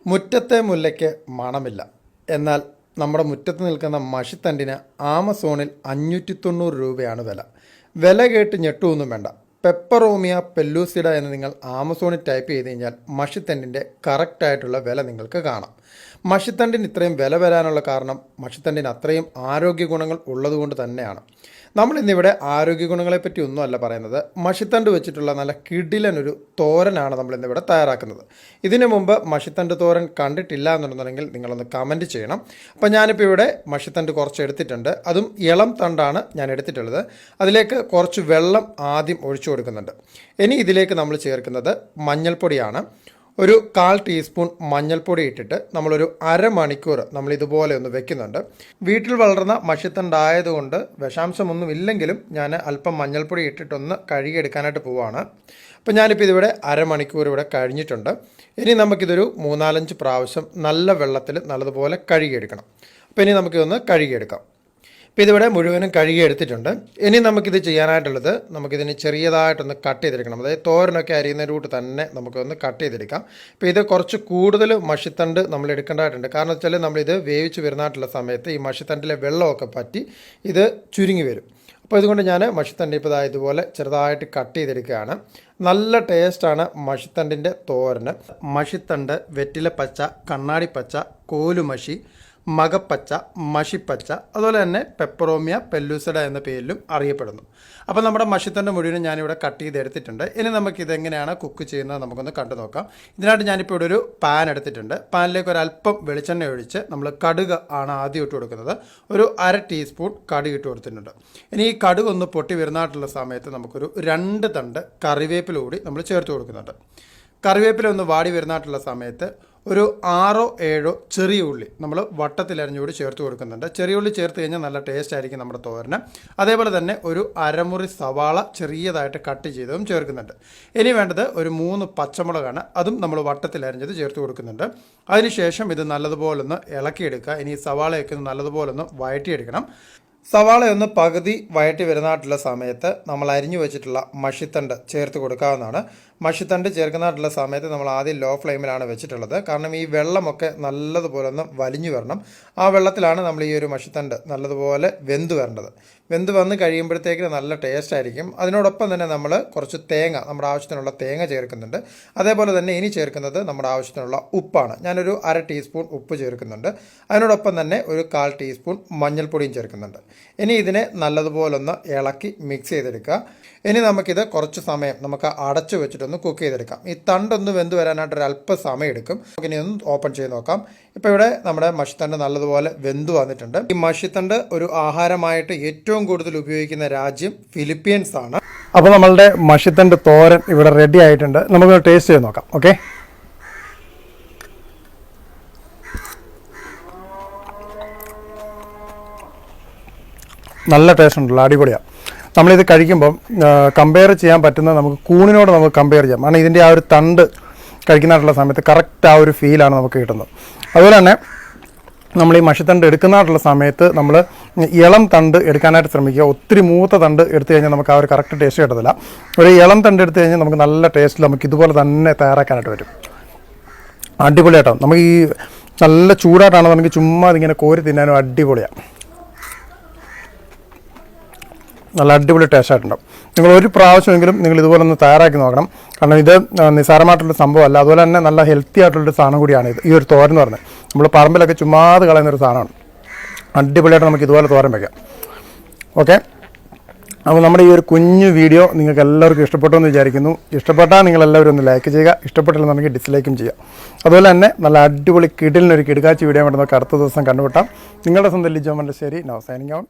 മുറ്റത്തെ മുല്ലയ്ക്ക് മണമില്ല. എന്നാൽ നമ്മുടെ മുറ്റത്ത് നിൽക്കുന്ന മഷിത്തണ്ടിന് ആമസോണിൽ 590 രൂപയാണ് വില. വില കേട്ട് ഞെട്ടുമൊന്നും വേണ്ട. പെപ്പറോമിയ പെല്ലൂസിഡ എന്ന് നിങ്ങൾ ആമസോണിൽ ടൈപ്പ് ചെയ്ത് കഴിഞ്ഞാൽ മഷിത്തണ്ടിൻ്റെ കറക്റ്റായിട്ടുള്ള വില നിങ്ങൾക്ക് കാണാം. മഷിത്തണ്ടിന് ഇത്രയും വില വരാനുള്ള കാരണം മഷിത്തണ്ടിന് അത്രയും ആരോഗ്യ ഗുണങ്ങൾ ഉള്ളതുകൊണ്ട് തന്നെയാണ്. നമ്മളിന്നിവിടെ ആരോഗ്യ ഗുണങ്ങളെപ്പറ്റി ഒന്നുമല്ല പറയുന്നത്. മഷിത്തണ്ട് വെച്ചിട്ടുള്ള നല്ല കിടിലനൊരു തോരനാണ് നമ്മളിന്നിവിടെ തയ്യാറാക്കുന്നത്. ഇതിനു മുമ്പ് മഷിത്തണ്ട് തോരൻ കണ്ടിട്ടില്ല എന്നുണ്ടെന്നുണ്ടെങ്കിൽ നിങ്ങളൊന്ന് കമൻറ്റ് ചെയ്യണം. അപ്പോൾ ഞാനിപ്പോൾ ഇവിടെ മഷിത്തണ്ട് കുറച്ച് എടുത്തിട്ടുണ്ട്. അതും ഇളം തണ്ടാണ് ഞാൻ എടുത്തിട്ടുള്ളത്. അതിലേക്ക് കുറച്ച് വെള്ളം ആദ്യം ഒഴിച്ചു കൊടുക്കുന്നുണ്ട്. ഇനി ഇതിലേക്ക് നമ്മൾ ചേർക്കുന്നത് മഞ്ഞൾപ്പൊടിയാണ്. ഒരു 1/4 ടീസ്പൂൺ മഞ്ഞൾപ്പൊടി ഇട്ടിട്ട് നമ്മളൊരു അരമണിക്കൂർ നമ്മളിതുപോലെ ഒന്ന് വെക്കുന്നുണ്ട്. വീട്ടിൽ വളർന്ന മഷിത്തണ്ടായതുകൊണ്ട് വിഷാംശമൊന്നും ഇല്ലെങ്കിലും ഞാൻ അല്പം മഞ്ഞൾപ്പൊടി ഇട്ടിട്ടൊന്ന് കഴുകിയെടുക്കാനായിട്ട് പോവുകയാണ്. അപ്പോൾ ഞാനിപ്പോൾ ഇതിവിടെ അരമണിക്കൂർ ഇവിടെ കഴിഞ്ഞിട്ടുണ്ട്. ഇനി നമുക്കിതൊരു 3-4 പ്രാവശ്യം നല്ല വെള്ളത്തിൽ നല്ലതുപോലെ കഴുകിയെടുക്കണം. അപ്പോൾ ഇനി നമുക്കിതൊന്ന് കഴുകിയെടുക്കാം. ഇപ്പോൾ ഇതിവിടെ മുഴുവനും കഴുകി എടുത്തിട്ടുണ്ട്. ഇനി നമുക്കിത് ചെയ്യാനായിട്ടുള്ളത് നമുക്കിതിന് ചെറിയതായിട്ടൊന്ന് കട്ട് ചെയ്തെടുക്കണം. അതായത് തോരനൊക്കെ അരിയുന്ന റൂട്ട് തന്നെ നമുക്കൊന്ന് കട്ട് ചെയ്തെടുക്കാം. ഇപ്പോൾ ഇത് കുറച്ച് കൂടുതൽ മഷിത്തണ്ട് നമ്മൾ എടുക്കേണ്ടതായിട്ടുണ്ട്. കാരണം വെച്ചാൽ നമ്മളിത് വേവിച്ച് വരുന്നതായിട്ടുള്ള സമയത്ത് ഈ മഷിത്തണ്ടിലെ വെള്ളമൊക്കെ പറ്റി ഇത് ചുരുങ്ങി വരും. അപ്പോൾ ഇതുകൊണ്ട് ഞാൻ മഷിത്തണ്ട് ഇപ്പോൾ ഇതുപോലെ ചെറുതായിട്ട് കട്ട് ചെയ്തെടുക്കുകയാണ്. നല്ല ടേസ്റ്റാണ് മഷിത്തണ്ടിൻ്റെ തോരന്. മഷിത്തണ്ട്, വെറ്റിലപ്പച്ച, കണ്ണാടിപ്പച്ച, കോലുമഷി, മകപ്പച്ച, മഷിപ്പച്ച, അതുപോലെ തന്നെ പെപ്പറോമിയ പെല്ലൂസിഡ എന്ന പേരിലും അറിയപ്പെടുന്നു. അപ്പോൾ നമ്മുടെ മഷിത്തണ്ട് മുഴുവനും ഞാനിവിടെ കട്ട് ചെയ്തെടുത്തിട്ടുണ്ട്. ഇനി നമുക്കിതെങ്ങനെയാണ് കുക്ക് ചെയ്യുന്നത് നമുക്കൊന്ന് കണ്ടു നോക്കാം. ഇതിനായിട്ട് ഞാനിപ്പോൾ ഇവിടെ ഒരു പാൻ എടുത്തിട്ടുണ്ട്. പാനിലേക്ക് ഒരല്പം വെളിച്ചെണ്ണ ഒഴിച്ച് നമ്മൾ കടുക് ആണ് ആദ്യം ഇട്ട് കൊടുക്കുന്നത്. ഒരു 1/2 ടീസ്പൂൺ കടുക് ഇട്ട് കൊടുത്തിട്ടുണ്ട്. ഇനി ഈ കടുക് ഒന്ന് പൊട്ടി വരുന്നതായിട്ടുള്ള സമയത്ത് നമുക്കൊരു 2 തണ്ട് കറിവേപ്പില കൂടി നമ്മൾ ചേർത്ത് കൊടുക്കുന്നുണ്ട്. കറിവേപ്പില ഒന്ന് വാടി വരുന്നതായിട്ടുള്ള സമയത്ത് ഒരു 6-7 ചെറിയ ഉള്ളി നമ്മൾ വട്ടത്തിലരിഞ്ഞുകൂടി ചേർത്ത് കൊടുക്കുന്നുണ്ട്. ചെറിയ ഉള്ളി ചേർത്ത് കഴിഞ്ഞാൽ നല്ല ടേസ്റ്റ് ആയിരിക്കും നമ്മുടെ തോരന്. അതേപോലെ തന്നെ ഒരു അരമുറി സവാള ചെറിയതായിട്ട് കട്ട് ചെയ്തതും ചേർക്കുന്നുണ്ട്. ഇനി വേണ്ടത് ഒരു 3 പച്ചമുളകാണ്. അതും നമ്മൾ വട്ടത്തിലരിഞ്ഞത് ചേർത്ത് കൊടുക്കുന്നുണ്ട്. അതിനുശേഷം ഇത് നല്ലതുപോലൊന്ന് ഇളക്കിയെടുക്കുക. ഇനി സവാളയൊക്കെ നല്ലതുപോലൊന്ന് വഴറ്റിയെടുക്കണം. സവാളയൊന്ന് പകുതി വഴറ്റി വരുന്നതായിട്ടുള്ള സമയത്ത് നമ്മൾ അരിഞ്ഞു വെച്ചിട്ടുള്ള മഷിത്തണ്ട് ചേർത്ത് കൊടുക്കാവുന്നതാണ്. മഷിത്തണ്ട് ചേർക്കുന്നതായിട്ടുള്ള സമയത്ത് നമ്മൾ ആദ്യം ലോ ഫ്ലെയിമിലാണ് വെച്ചിട്ടുള്ളത്. കാരണം ഈ വെള്ളമൊക്കെ നല്ലതുപോലെ ഒന്ന് വലിഞ്ഞു വരണം. ആ വെള്ളത്തിലാണ് നമ്മൾ ഈ ഒരു മഷിത്തണ്ട് നല്ലതുപോലെ വെന്ത് വരേണ്ടത്. വെന്ത് വന്ന് കഴിയുമ്പോഴത്തേക്ക് നല്ല ടേസ്റ്റ് ആയിരിക്കും. അതിനോടൊപ്പം തന്നെ നമ്മൾ കുറച്ച് തേങ്ങ, നമ്മുടെ ആവശ്യത്തിനുള്ള തേങ്ങ ചേർക്കുന്നുണ്ട്. അതേപോലെ തന്നെ ഇനി ചേർക്കുന്നത് നമ്മുടെ ആവശ്യത്തിനുള്ള ഉപ്പാണ്. ഞാനൊരു 1/2 ടീസ്പൂൺ ഉപ്പ് ചേർക്കുന്നുണ്ട്. അതിനോടൊപ്പം തന്നെ ഒരു 1/4 ടീസ്പൂൺ മഞ്ഞൾപ്പൊടിയും ചേർക്കുന്നുണ്ട്. ഇനി ഇതിനെ നല്ലതുപോലൊന്ന് ഇളക്കി മിക്സ് ചെയ്തെടുക്കുക. ഇനി നമുക്കിത് കുറച്ച് സമയം നമുക്ക് അടച്ചു വെച്ചിട്ടൊന്ന് കുക്ക് ചെയ്തെടുക്കാം. ഈ തണ്ടൊന്ന് വെന്ത് വരാനായിട്ടൊരു അല്പം സമയം എടുക്കും. നമുക്കിനി ഒന്ന് ഓപ്പൺ ചെയ്ത് നോക്കാം. ഇപ്പോൾ ഇവിടെ നമ്മുടെ മഷിത്തണ്ട് നല്ലതുപോലെ വെന്ത് വന്നിട്ടുണ്ട്. ഈ മഷിത്തണ്ട് ഒരു ആഹാരമായിട്ട് ഏറ്റവും കൂടുതൽ ഉപയോഗിക്കുന്ന രാജ്യം ഫിലിപ്പീൻസ് ആണ്. അപ്പോൾ നമ്മളുടെ മഷിത്തണ്ട് തോരൻ ഇവിടെ റെഡി ആയിട്ടുണ്ട്. നമുക്ക് ടേസ്റ്റ് ചെയ്ത് നോക്കാം. ഓക്കെ, നല്ല ടേസ്റ്റ് ഉണ്ടല്ലോ, അടിപൊളിയാണ്. നമ്മളിത് കഴിക്കുമ്പം കമ്പയർ ചെയ്യാൻ പറ്റുന്ന നമുക്ക് കൂണിനോട് നമുക്ക് കമ്പയർ ചെയ്യാം. കാരണം ഇതിൻ്റെ ആ ഒരു തണ്ട് കഴിക്കുന്നതായിട്ടുള്ള സമയത്ത് കറക്റ്റ് ആ ഒരു ഫീലാണ് നമുക്ക് കിട്ടുന്നത്. അതുപോലെ തന്നെ നമ്മൾ ഈ മഷിത്തണ്ട് എടുക്കുന്നതായിട്ടുള്ള സമയത്ത് നമ്മൾ ഇളം തണ്ട് എടുക്കാനായിട്ട് ശ്രമിക്കുക. ഒത്തിരി മൂത്ത തണ്ട് എടുത്തു കഴിഞ്ഞാൽ നമുക്ക് ആ ഒരു കറക്റ്റ് ടേസ്റ്റ് കിട്ടത്തില്ല. ഒരു ഇളം തണ്ട് എടുത്തു കഴിഞ്ഞാൽ നമുക്ക് നല്ല ടേസ്റ്റിൽ നമുക്ക് ഇതുപോലെ തന്നെ തയ്യാറാക്കാനായിട്ട് വരും. അടിപൊളിയായിട്ടോ. നമുക്ക് ഈ നല്ല ചൂടായിട്ടാണ് നമുക്ക് ചുമ്മാ ഇതിങ്ങനെ കോരി തിന്നാനും അടിപൊളിയാണ്. നല്ല അടിപൊളി ടേസ്റ്റ് ആയിട്ടുണ്ടാവും. നിങ്ങൾ ഒരു പ്രാവശ്യമെങ്കിലും നിങ്ങൾ ഇതുപോലെ ഒന്ന് തയ്യാറാക്കി നോക്കണം. കാരണം ഇത് നിസ്സാരമായിട്ടുള്ള സംഭവമല്ല. അതുപോലെ തന്നെ നല്ല ഹെൽത്തി ആയിട്ടുള്ളൊരു സാധനം കൂടിയാണ് ഇത്. ഈ ഒരു തോരൻ എന്ന് പറഞ്ഞത് നമ്മൾ പറമ്പിലൊക്കെ ചുമ്മാതെ കളയുന്നൊരു സാധനമാണ്. അടിപൊളിയായിട്ട് നമുക്ക് ഇതുപോലെ തോരൻ വയ്ക്കാം. ഓക്കെ, അപ്പോൾ നമ്മുടെ ഈ ഒരു കുഞ്ഞു വീഡിയോ നിങ്ങൾക്ക് എല്ലാവർക്കും ഇഷ്ടപ്പെട്ടു എന്ന് വിചാരിക്കുന്നു. ഇഷ്ടപ്പെട്ടാൽ നിങ്ങളെല്ലാവരും ഒന്ന് ലൈക്ക് ചെയ്യുക. ഇഷ്ടപ്പെട്ടില്ലെന്നുണ്ടെങ്കിൽ ഡിസ്ലൈക്കും ചെയ്യുക. അതുപോലെ തന്നെ നല്ല അടിപൊളി കിടിലിനൊരു കിടുകാച്ചി വീഡിയോ വേണ്ടി നമുക്ക് അടുത്ത ദിവസം കണ്ടുപിട്ടാം. നിങ്ങളുടെ സ്വന്തം Lijo Mallassery. Now signing out.